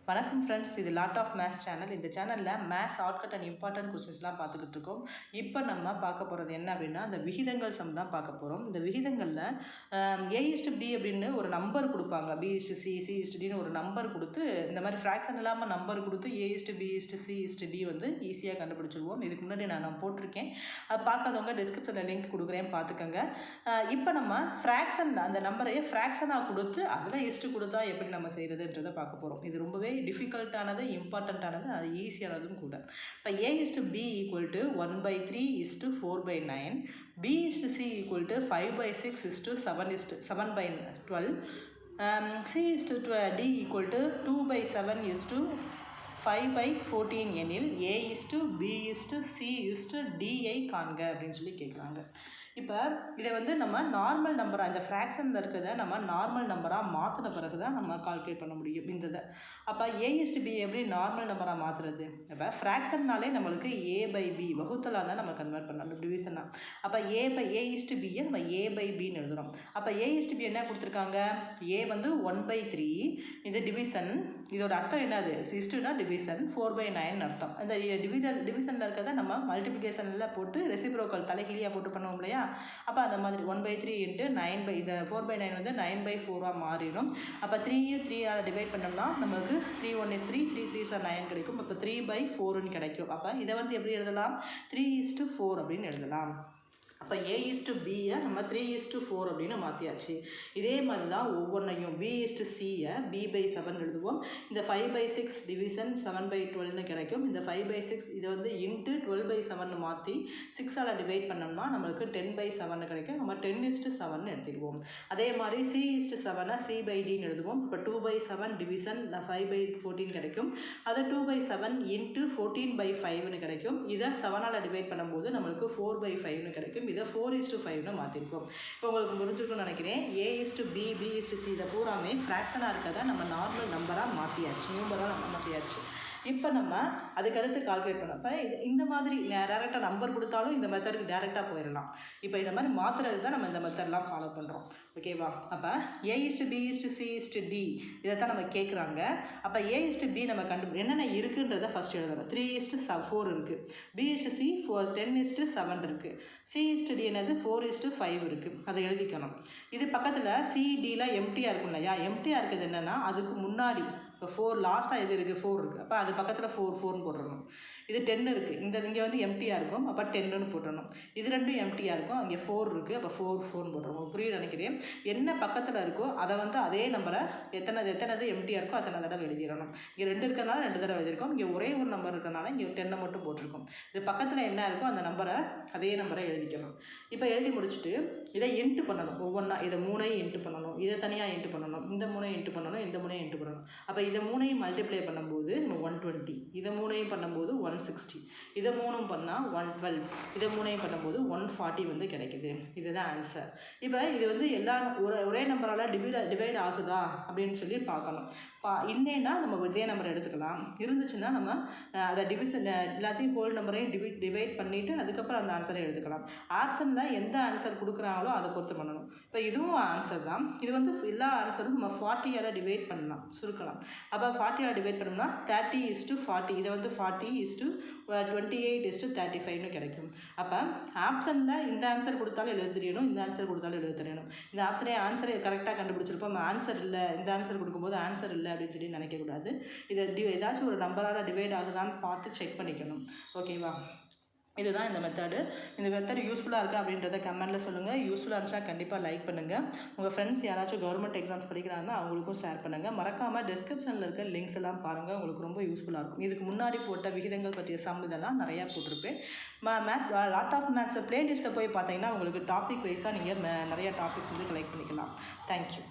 வணக்கம் ஃப்ரெண்ட்ஸ், இது lot of maths channel. இந்த சேனலில் மேத்ஸ் ஷார்ட்கட் அண்ட் இம்பார்ட்டன்ட் கொஸ்டின்ஸ்லாம் பார்த்துக்கிட்டு இருக்கோம். இப்போ நம்ம பார்க்க போகிறது என்ன அப்படின்னா, அந்த விகிதங்கள் சம் தான் பார்க்க போகிறோம். இந்த விகிதங்களில் A/B அப்படின்னு ஒரு நம்பர் கொடுப்பாங்க. B/C, C/Dன்னு ஒரு நம்பர் கொடுத்து, இந்த மாதிரி ஃப்ராக்ஷன் இல்லாமல் நம்பர் கொடுத்து A/B/C/D வந்து ஈஸியாக கண்டுபிடிச்சிடுவோம். இதுக்கு முன்னாடி நான் போட்டிருக்கேன். அது பார்க்காதவங்க டிஸ்கிரிப்ஷனில் லிங்க் கொடுக்குறேன், பார்த்துக்கோங்க. இப்போ நம்ம ஃப்ராக்ஷன் அந்த நம்பரையே ஃப்ராக்ஷனாக கொடுத்து அதில் இஸ்ட்டு கொடுத்தா எப்படி நம்ம செய்கிறதுன்றதை பார்க்க போகிறோம். இது ரொம்பவே டிஃபிகல்ட்டானது, இம்பார்ட்டண்ட்டானது, அது ஈஸியானதும் கூட. இப்போ A/B = 1/3:4/9, B/C = 5/6:7/12, C/D = 2/7:5/14 எனில் A/B/C/D காண்க அப்படின்னு சொல்லி கேட்குறாங்க. இப்போ இதை வந்து நம்ம நார்மல் நம்பராக, இந்த ஃப்ராக்ஷனில் இருக்கிறத நம்ம நார்மல் நம்பராக மாற்றின பிறகு தான் நம்ம கால்குலேட் பண்ண முடியும் இந்த இதை. அப்போ A/B எப்படி நார்மல் நம்பராக மாற்றுறது? இப்போ ஃப்ராக்ஷன்னாலே நம்மளுக்கு A/B வகுத்தலாக தான் நம்ம கன்வெர்ட் பண்ணணும், டிவிஷனாக. அப்போ A/Bயை நம்ம A/Bன்னு எழுதுகிறோம். அப்போ A/B என்ன கொடுத்துருக்காங்க? A வந்து 1/3, இது டிவிஷன். இதோட அர்த்தம் என்னது? இஸ்டுனா டிவிஷன், 4/9 அர்த்தம். இந்த டிவிஷனில் இருக்கிறத நம்ம மல்டிப்ளிகேஷனில் போட்டு ரெசிப்ரோக்கல் தலைகீழியாக போட்டு பண்ணுவோம் இல்லையா? அப்போ அந்த மாதிரி 1/3 × 9 இந்த 4/9 வந்து 9/4 மாறிடும். அப்போ 3 டிவைட் பண்ணோம்னா நமக்கு 3 1 is 3, 3 3 is 9 கிடைக்கும். அப்போ 3/4 கிடைக்கும். அப்போ இதை வந்து எப்படி எழுதலாம்? 3:4 அப்படின்னு எழுதலாம். அப்போ A/Bயை நம்ம 3:4 அப்படின்னு மாற்றியாச்சு. இதே மாதிரி தான் ஒவ்வொன்றையும் B/Cயை B/7 எழுதுவோம். இந்த 5/6 டிவிஷன் 7/12 கிடைக்கும். இந்த 5/6 இதை வந்து இன்ட்டு 12/7 மாற்றி 6ஆல் டிவைட் பண்ணோம்னா நம்மளுக்கு 10/7 கிடைக்கும். நம்ம 10:7 எடுத்துக்குவோம். அதே மாதிரி C/7 C/Dன்னு எழுதுவோம். இப்போ 2/7 டிவிஷன் 5/14 கிடைக்கும். அது 2/7 இன்ட்டு 14/5ன்னு கிடைக்கும். இதை 7ஆல் டிவைட் பண்ணும்போது நம்மளுக்கு 4/5ன்னு கிடைக்கும். இதை 4:5ன்னு மாற்றிருக்கோம். இப்போ உங்களுக்கு புரிஞ்சிருக்குன்னு நினைக்கிறேன். A/B, B/C இதை பூராமே ஃப்ராக்ஷனாக இருக்கிறத நம்ம நார்மல் நம்பராக மாற்றியாச்சு, நியூமராக நம்ம மாற்றியாச்சு. இப்போ நம்ம அதுக்கடுத்து கால்குலேட் பண்ணப்போ இந்த மாதிரி டேரெக்டாக நம்பர் கொடுத்தாலும் இந்த மெத்தடுக்கு டேரெக்டாக போயிடலாம். இப்போ இந்த மாதிரி மாற்றுறது தான் நம்ம இந்த மெத்தட்லாம் ஃபாலோ பண்ணுறோம். ஓகேவா? அப்போ A/B/C/D இதை தான் நம்ம கேட்குறாங்க. அப்போ A/B நம்ம என்னென்ன இருக்குன்றதை ஃபஸ்ட் எழுதணும். 3:4 இருக்குது. B/C 10:7 இருக்குது. C/D என்னது 4:5 இருக்குது. அதை எழுதிக்கணும். இது பக்கத்தில் CDலாம் எம்டியாக இருக்கும் இல்லையா? எம்டியாக இருக்குது என்னென்னா அதுக்கு முன்னாடி இப்போ 4 லாஸ்ட்டாக எது இருக்குது? 4 இருக்குது. அப்போ அது பக்கத்தில் 4 போட்டுடணும். இது 10 இருக்குது. இங்கே வந்து எம்டியாக இருக்கும். அப்போ 10ன்னு போட்டுடணும். இது ரெண்டும் எம்டியாக இருக்கும். அங்கே 4 இருக்குது. அப்போ 4 போட்டுருவோம். புரியுது நினைக்கிறேன். என்ன பக்கத்தில் இருக்கோ அதை வந்து அதே நம்பரை எத்தனை எம்டியாக இருக்கோ அத்தனை தடவை எழுதிடணும். இங்கே 2 இருக்கிறனால 2 தடவை எழுதியிருக்கோம். இங்கே ஒரே ஒரு நம்பர் இருக்கிறனால இங்கே 10 மட்டும் போட்டிருக்கோம். இது பக்கத்தில் என்ன இருக்கோ அந்த நம்பரை அதே நம்பரை எழுதிக்கணும். இப்போ எழுதி முடிச்சுட்டு இதை இன்ட்டு பண்ணணும். ஒவ்வொன்றா இதை 3ஐயும் இன்ட்டு பண்ணணும். இதை தனியாக இன்ட்டு பண்ணணும். இந்த 3ஐயும் இன்ட்டு பண்ணணும். இந்த 3ஐயும் இன்ட்டு பண்ணணும். அப்போ இதை 3ஐயும் மல்டிப்ளை பண்ணும்போது நம்ம 120, இதை 3ஐயும் பண்ணும்போது 160, இதை 3ம் பண்ணால் 112, இதை 3ஐயும் பண்ணும்போது 140 வந்து கிடைக்குது. இதுதான் ஆன்சர். இப்போ இது வந்து எல்லாம் ஒரே நம்பரால் டிவைட் ஆகுதா அப்படின்னு சொல்லி பார்க்கணும். இல்லைன்னா நம்ம இதே நம்பர் எடுத்துக்கலாம். இருந்துச்சுன்னா நம்ம அதை டிவிஷன் எல்லாத்தையும் ஹோல் நம்பரையும் டிவைட் பண்ணிவிட்டு அதுக்கப்புறம் அந்த ஆன்சரை எடுத்துக்கலாம். ஆப்ஷனில் எந்த ஆன்சர் கொடுக்குறாங்களோ அதை பொறுத்து பண்ணணும். இப்போ இதுவும் ஆன்சர் தான். இது வந்து எல்லா ஆன்சரும் நம்ம 40ஆல் டிவைட் பண்ணலாம், சுருக்கலாம். அப்போ 40ஆல் டிவைட் பண்ணோம்னா 30:40, இதை வந்து 40:28:35ன்னு கிடைக்கும். அப்போ ஆப்ஷனில் இந்த ஆன்சர் கொடுத்தாலும் எழுத தெரியணும், இந்த ஆன்சர் கொடுத்தாலும் எழுத தெரியணும். இந்த ஆன்சரை கரெக்டாக கண்டுபிடிச்சிருப்போம். ஆன்சர் இல்லை, இந்த ஆன்சர் கொடுக்கும்போது ஆன்சர் இல்லை அப்படின்னு சொல்லி நினைக்கக்கூடாது. இதை ஏதாச்சும் ஒரு நம்பரால் டிவைட் ஆகுதான்னு பார்த்து செக் பண்ணிக்கணும். ஓகேவா? இதுதான் இந்த மெத்தடு. இந்த மெத்தட் யூஸ்ஃபுல்லாக இருக்குது அப்படின்றத கமெண்ட்டில் சொல்லுங்கள். யூஸ்ஃபுல்லாக இருந்துச்சா கண்டிப்பாக லைக் பண்ணுங்கள். உங்கள் ஃப்ரெண்ட்ஸ் யாராச்சும் கவர்மெண்ட் எக்ஸாம்ஸ் படிக்கிறாங்கன்னா அவங்களுக்கும் ஷேர் பண்ணுங்கள். மறக்காமல் டிஸ்கிரிப்ஷனில் இருக்க லிங்க்ஸ் எல்லாம் பாருங்கள், உங்களுக்கு ரொம்ப யூஸ்ஃபுல்லாக இருக்கும். இதுக்கு முன்னாடி போட்ட விகிதங்கள் பற்றிய சம் இதெல்லாம் நிறையா போட்டிருப்பேன். லாட் ஆஃப் மேத்ஸ் பிளேலிஸ்ட்டில் போய் பார்த்தீங்கன்னா உங்களுக்கு டாபிக் வைஸாக நீங்கள் நிறைய டாபிக்ஸ் வந்து கலெக்ட் பண்ணிக்கலாம். தேங்க்யூ.